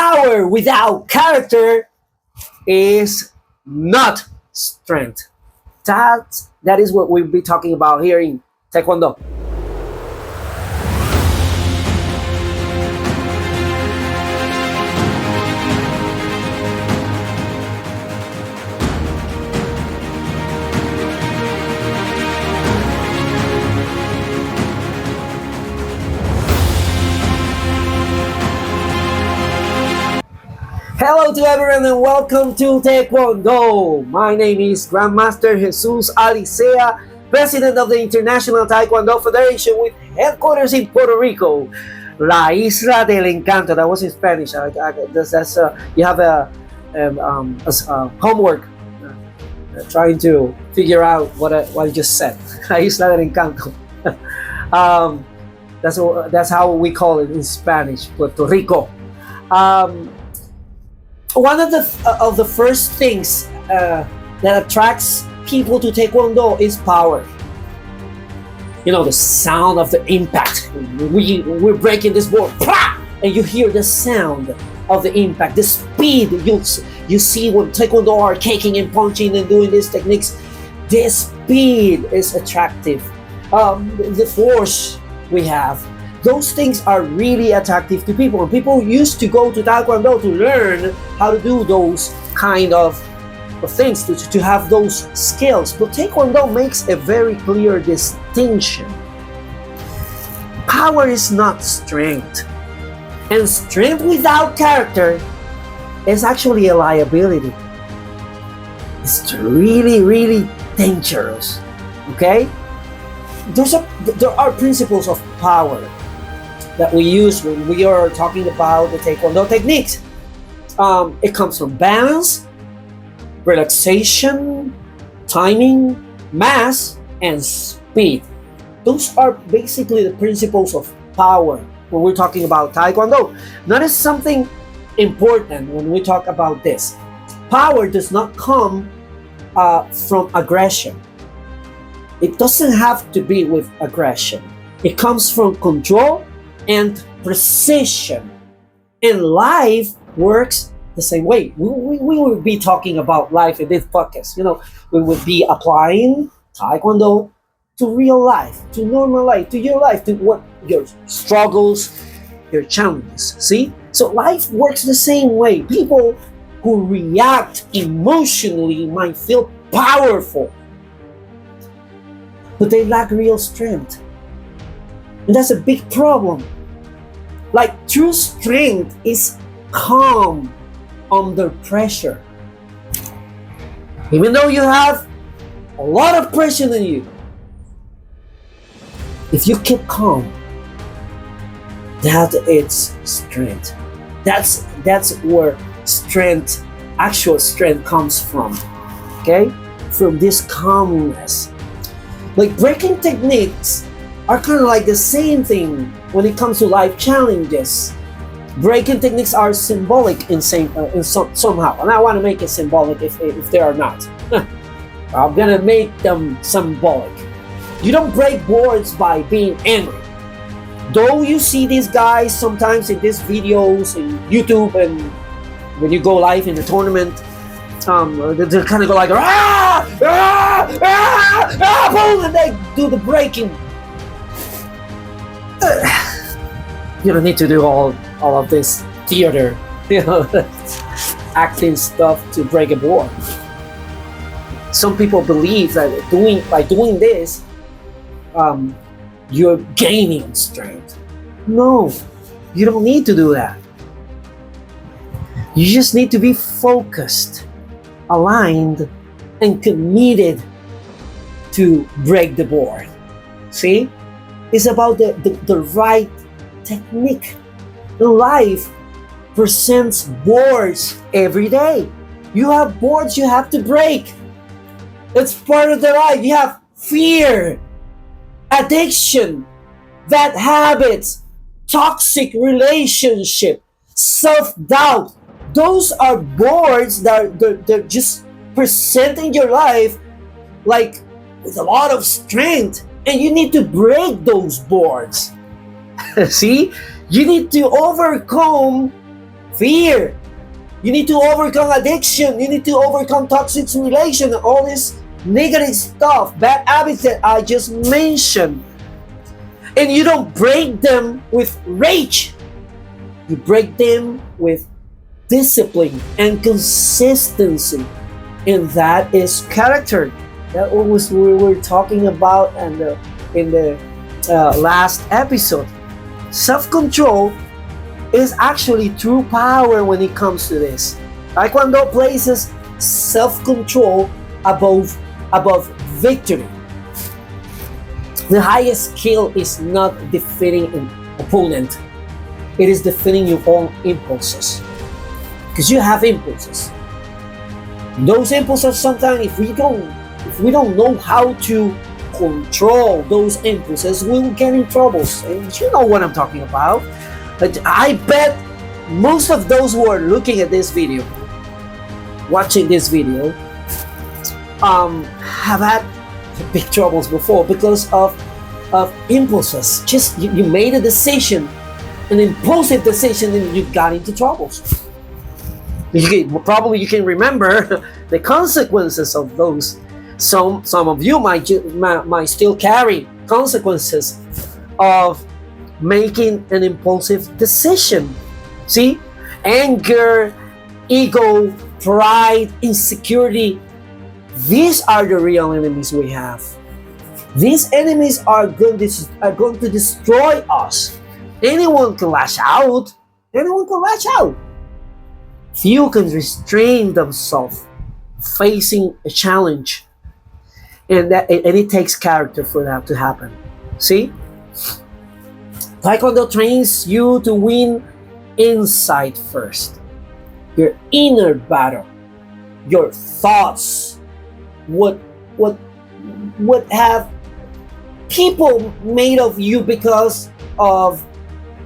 Power without character is not strength. That is what we'll be talking about here in Taekwondo. Hello to everyone and welcome to Taekwondo. My name is Grandmaster Jesus Alicea, President of the International Taekwondo Federation with headquarters in Puerto Rico, La Isla del Encanto. That was in Spanish. You have a homework trying to figure out what I just said. La Isla del Encanto. That's how we call it in Spanish, Puerto Rico. One of the first things that attracts people to Taekwondo is power. You know, the sound of the impact. We're breaking this board, and you hear the sound of the impact, the speed. You see when Taekwondo are kicking and punching and doing these techniques. The speed is attractive. The force we have. Those things are really attractive to people. And people used to go to Taekwondo to learn how to do those kind of things, to have those skills. But Taekwondo makes a very clear distinction. Power is not strength. And strength without character is actually a liability. It's really, really dangerous. Okay? There are principles of power that we use when we are talking about the Taekwondo techniques. It comes from balance, relaxation, timing, mass, and speed. Those are basically the principles of power when we're talking about Taekwondo. That is something important when we talk about this. Power does not come from aggression. It doesn't have to be with aggression. It comes from control and precision. And life works the same way. We will be talking about life in this podcast. You know, we will be applying Taekwondo to real life, to normal life, to your life, to what your struggles, your challenges. See? So life works the same way. People who react emotionally might feel powerful, but they lack real strength. And that's a big problem. Like, true strength is calm under pressure. Even though you have a lot of pressure on you, if you keep calm, that is strength. That's where strength, actual strength, comes from. Okay? From this calmness. Like, breaking techniques are kind of like the same thing when it comes to life challenges. Breaking techniques are symbolic somehow, and I want to make it symbolic if they are not. I'm gonna make them symbolic. You don't break boards by being angry. Though you see these guys sometimes in these videos in YouTube, and when you go live in the tournament, they kind of go like, boom, and they do the breaking. You don't need to do all of this theater, acting stuff to break a board. Some people believe that by doing this, you're gaining strength. No, you don't need to do that. You just need to be focused, aligned, and committed to break the board. See? It's about the right technique. Life presents boards every day. You have boards you have to break. It's part of the life. You have fear, addiction, bad habits, toxic relationship, self-doubt. Those are boards that they're just presenting your life like with a lot of strength, and you need to break those boards. See, you need to overcome fear. You need to overcome addiction. You need to overcome toxic relation, all this negative stuff, bad habits that I just mentioned. And you don't break them with rage. You break them with discipline and consistency. And that is character. That was we were talking about in the last episode. Self-control is actually true power when it comes to this. Taekwondo places self-control above victory. The highest skill is not defeating an opponent. It is defeating your own impulses. Because you have impulses. Those impulses sometimes if we don't know how to control those impulses, we will get in troubles. And you know what I'm talking about. But I bet most of those who are looking at this video, watching this video, have had big troubles before because of impulses. Just you made a decision, an impulsive decision, and you got into troubles. Probably you can remember the consequences of those. Some of you might still carry consequences of making an impulsive decision. See, anger, ego, pride, insecurity. These are the real enemies we have. These enemies are going to destroy us. Anyone can lash out. Anyone can lash out. Few can restrain themselves facing a challenge, and it takes character for that to happen. See, Taekwondo trains you to win inside first. Your inner battle, your thoughts, what have people made of you because of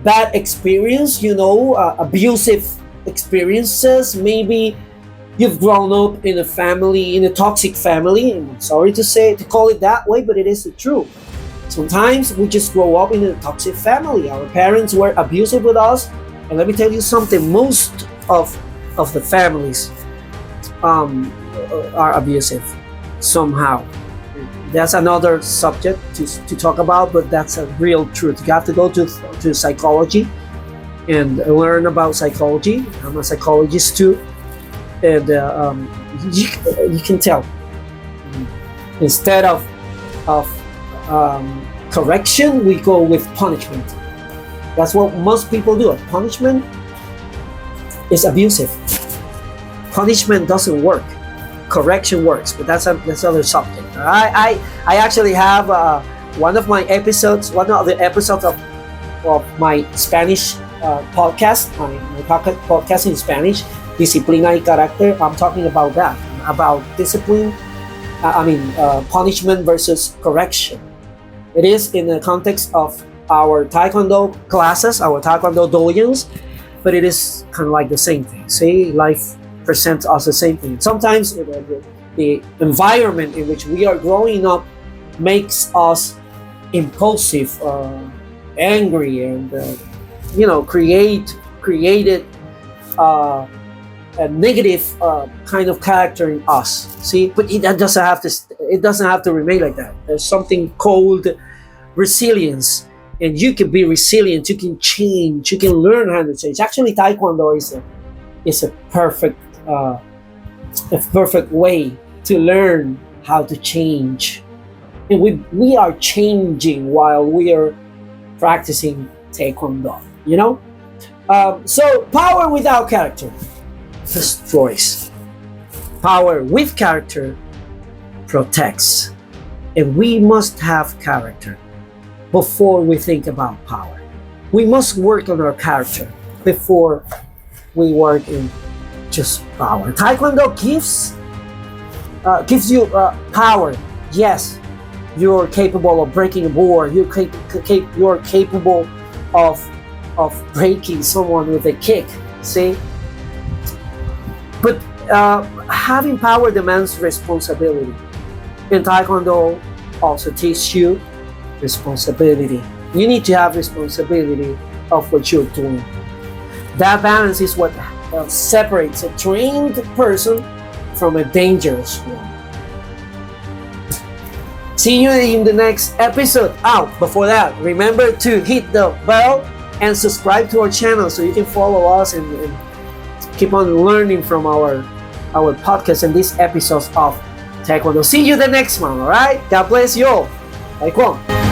bad experience, abusive experiences. Maybe you've grown up in a toxic family. I'm sorry to call it that way, but it is the truth. Sometimes we just grow up in a toxic family. Our parents were abusive with us, and let me tell you something. Most of the families are abusive somehow. That's another subject to talk about, but that's a real truth. You have to go to psychology and learn about psychology. I'm a psychologist too, and you can tell. Instead of correction, we go with punishment. That's what most people do. Punishment is abusive. Punishment doesn't work. Correction works, but that's another subject. I actually have one of the episodes of my Spanish podcast, my podcast in Spanish, Disciplina y Carácter. I'm talking about that, about discipline. Punishment versus correction. It is in the context of our Taekwondo classes, our Taekwondo dojos, but it is kind of like the same thing. See, life presents us the same thing. Sometimes the environment in which we are growing up makes us impulsive, angry, and created a negative kind of character in us. See, but it doesn't have to remain like that. There's something called resilience, and you can be resilient. You can change. You can learn how to change. Actually, Taekwondo is a perfect way to learn how to change, and we are changing while we are practicing Taekwondo. So power without character destroys. Power with character protects. And we must have character before we think about power. We must work on our character before we work in just power. Taekwondo gives you power. Yes, you're capable of breaking a board. You're capable of breaking someone with a kick. See? But having power demands responsibility. And Taekwondo also teaches you responsibility. You need to have responsibility of what you're doing. That balance is what separates a trained person from a dangerous one. See you in the next episode. Before that, remember to hit the bell and subscribe to our channel so you can follow us and keep on learning from our podcast and these episodes of Taekwondo. See you the next one, alright? God bless you all. Taekwondo.